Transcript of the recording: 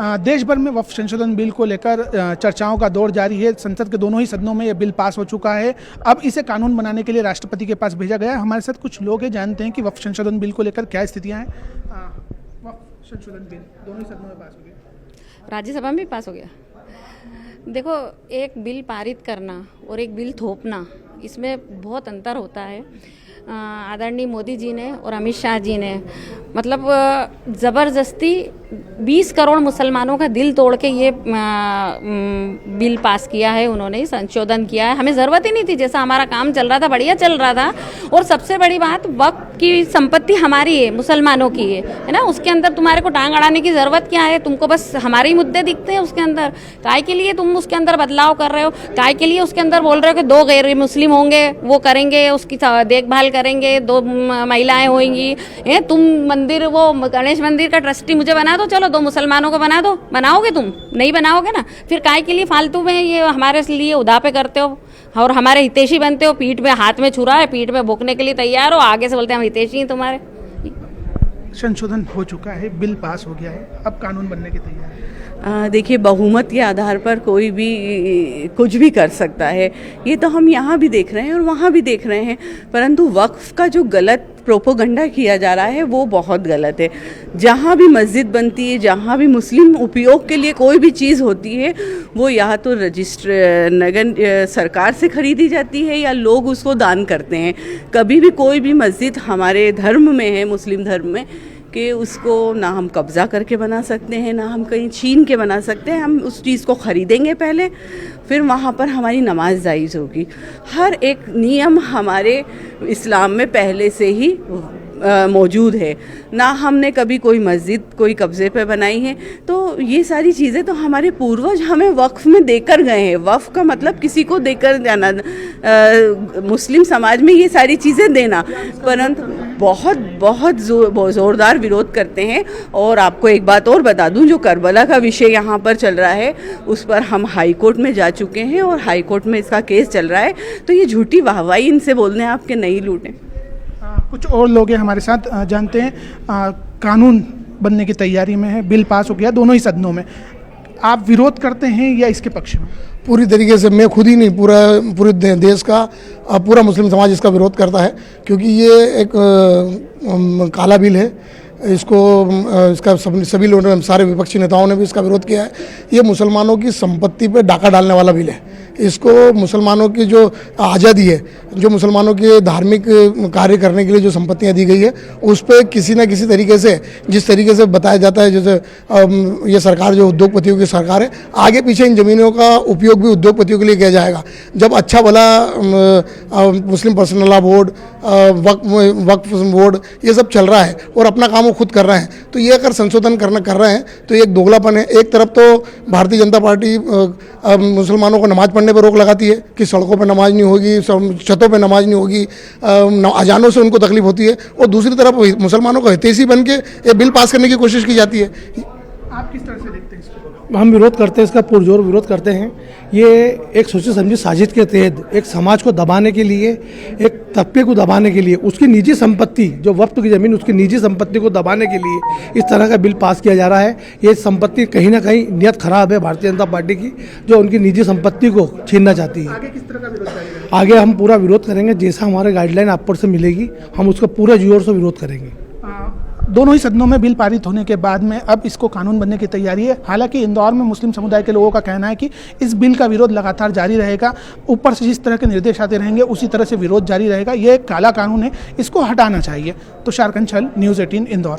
देश भर में वक्फ संशोधन बिल को लेकर चर्चाओं का दौर जारी है। संसद के दोनों ही सदनों में यह बिल पास हो चुका है। अब इसे कानून बनाने के लिए राष्ट्रपति के पास भेजा गया है। हमारे साथ कुछ लोग हैं, जानते हैं कि वक्फ संशोधन बिल को लेकर क्या स्थितियां हैं। वक्फ संशोधन बिल दोनों ही सदनों में पास हो गया, राज्यसभा में भी पास हो गया। देखो, एक बिल पारित करना और एक बिल थोपना, इसमें बहुत अंतर होता है। आदरणीय मोदी जी ने और अमित शाह जी ने मतलब ज़बरदस्ती 20 करोड़ मुसलमानों का दिल तोड़ के ये बिल पास किया है। उन्होंने संशोधन किया है। हमें ज़रूरत ही नहीं थी, जैसा हमारा काम चल रहा था बढ़िया चल रहा था। और सबसे बड़ी बात, वक्फ की संपत्ति हमारी है, मुसलमानों की है ना। उसके अंदर तुम्हारे को टांग अड़ाने की ज़रूरत क्या है? तुमको बस हमारे ही मुद्दे दिखते हैं उसके अंदर। काय के लिए तुम उसके अंदर बदलाव कर रहे हो? काय के लिए उसके अंदर बोल रहे हो कि 2 गैर मुस्लिम होंगे, वो करेंगे, उसकी देखभाल करेंगे, 2 महिलाएं होंगी। तुम मंदिर, वो गणेश मंदिर का ट्रस्टी मुझे बना दो, चलो 2 मुसलमानों को बना दो। बनाओगे? तुम नहीं बनाओगे ना। फिर काय के लिए फालतू में ये हमारे लिए उदा पे करते हो और हमारे हितैषी बनते हो। पीठ पे हाथ में छुरा है, पीठ पे भोंकने के लिए तैयार हो, आगे से बोलते हैं हम हितैषी हैं तुम्हारे। संशोधन हो चुका है, बिल पास हो गया है, अब कानून बनने की तैयारी है। देखिए, बहुमत के आधार पर कोई भी कुछ भी कर सकता है। ये तो हम यहाँ भी देख रहे हैं और वहाँ भी देख रहे हैं। परंतु वक्फ का जो गलत प्रोपोगंडा किया जा रहा है वो बहुत गलत है। जहाँ भी मस्जिद बनती है, जहाँ भी मुस्लिम उपयोग के लिए कोई भी चीज़ होती है, वो या तो सरकार से खरीदी जाती है या लोग उसको दान करते हैं। कभी भी कोई भी मस्जिद हमारे धर्म में है, मुस्लिम धर्म में, कि उसको ना हम कब्ज़ा करके बना सकते हैं, ना हम कहीं छीन के बना सकते हैं। हम उस चीज़ को ख़रीदेंगे पहले, फिर वहाँ पर हमारी नमाज जायज़ होगी। हर एक नियम हमारे इस्लाम में पहले से ही मौजूद है। ना हमने कभी कोई मस्जिद कोई कब्ज़े पे बनाई है। तो ये सारी चीज़ें तो हमारे पूर्वज हमें वक्फ में देकर गए हैं। वक्फ का मतलब किसी को देकर जाना, मुस्लिम समाज में ये सारी चीज़ें देना। परंतु बहुत ज़ोरदार विरोध करते हैं। और आपको एक बात और बता दूं, जो करबला का विषय यहाँ पर चल रहा है, उस पर हम हाई कोर्ट में जा चुके हैं और हाई कोर्ट में इसका केस चल रहा है। तो ये झूठी वाहवाही इनसे बोलने आपके नहीं लूटें। कुछ और लोग हैं हमारे साथ, जानते हैं। कानून बनने की तैयारी में है, बिल पास हो गया दोनों ही सदनों में। आप विरोध करते हैं या इसके पक्ष में? पूरी तरीके से, मैं खुद ही नहीं, पूरे देश का पूरा मुस्लिम समाज इसका विरोध करता है। क्योंकि ये एक काला बिल है। इसका सभी लोगों, सारे विपक्षी नेताओं ने भी इसका विरोध किया है। ये मुसलमानों की संपत्ति पे डाका डालने वाला बिल है। इसको मुसलमानों की जो आज़ादी है, जो मुसलमानों के धार्मिक कार्य करने के लिए जो संपत्तियां दी गई है, उस पर किसी न किसी तरीके से, जिस तरीके से बताया जाता है, जैसे ये सरकार जो उद्योगपतियों की सरकार है, आगे पीछे इन ज़मीनों का उपयोग भी उद्योगपतियों के लिए किया जाएगा। जब अच्छा भला मुस्लिम पर्सनल लॉ बोर्ड, वक्फ बोर्ड, ये सब चल रहा है और अपना काम वो खुद कर रहे हैं, तो ये अगर संशोधन कर रहे हैं तो ये एक दोगलापन है। एक तरफ तो भारतीय जनता पार्टी मुसलमानों को नमाज पढ़ने पर रोक लगाती है कि सड़कों पर नमाज नहीं होगी, छतों पर नमाज नहीं होगी, अजानों से उनको तकलीफ होती है। और दूसरी तरफ मुसलमानों को हितैषी बन के ये बिल पास करने की कोशिश की जाती है। आप किस तरह से देखते हैं इसको? हम विरोध करते हैं, इसका पुरजोर विरोध करते हैं। ये एक सोची समझी साजिश के तहत एक समाज को दबाने के लिए, एक तबके को दबाने के लिए, उसकी निजी संपत्ति, जो वक्फ की ज़मीन, उसकी निजी संपत्ति को दबाने के लिए इस तरह का बिल पास किया जा रहा है। ये संपत्ति कहीं ना कहीं नियत खराब है भारतीय जनता पार्टी की, जो उनकी निजी संपत्ति को छीनना चाहती है। आगे किस तरह का विरोध करेंगे? आगे हम पूरा विरोध करेंगे, जैसा हमारे गाइडलाइन आप पर से मिलेगी, हम उसका पूरा जोर से विरोध करेंगे। दोनों ही सदनों में बिल पारित होने के बाद में अब इसको कानून बनने की तैयारी है। हालांकि इंदौर में मुस्लिम समुदाय के लोगों का कहना है कि इस बिल का विरोध लगातार जारी रहेगा। ऊपर से जिस तरह के निर्देश आते रहेंगे उसी तरह से विरोध जारी रहेगा। ये एक काला कानून है, इसको हटाना चाहिए। तुषार कंछल, न्यूज़ 18 इंदौर।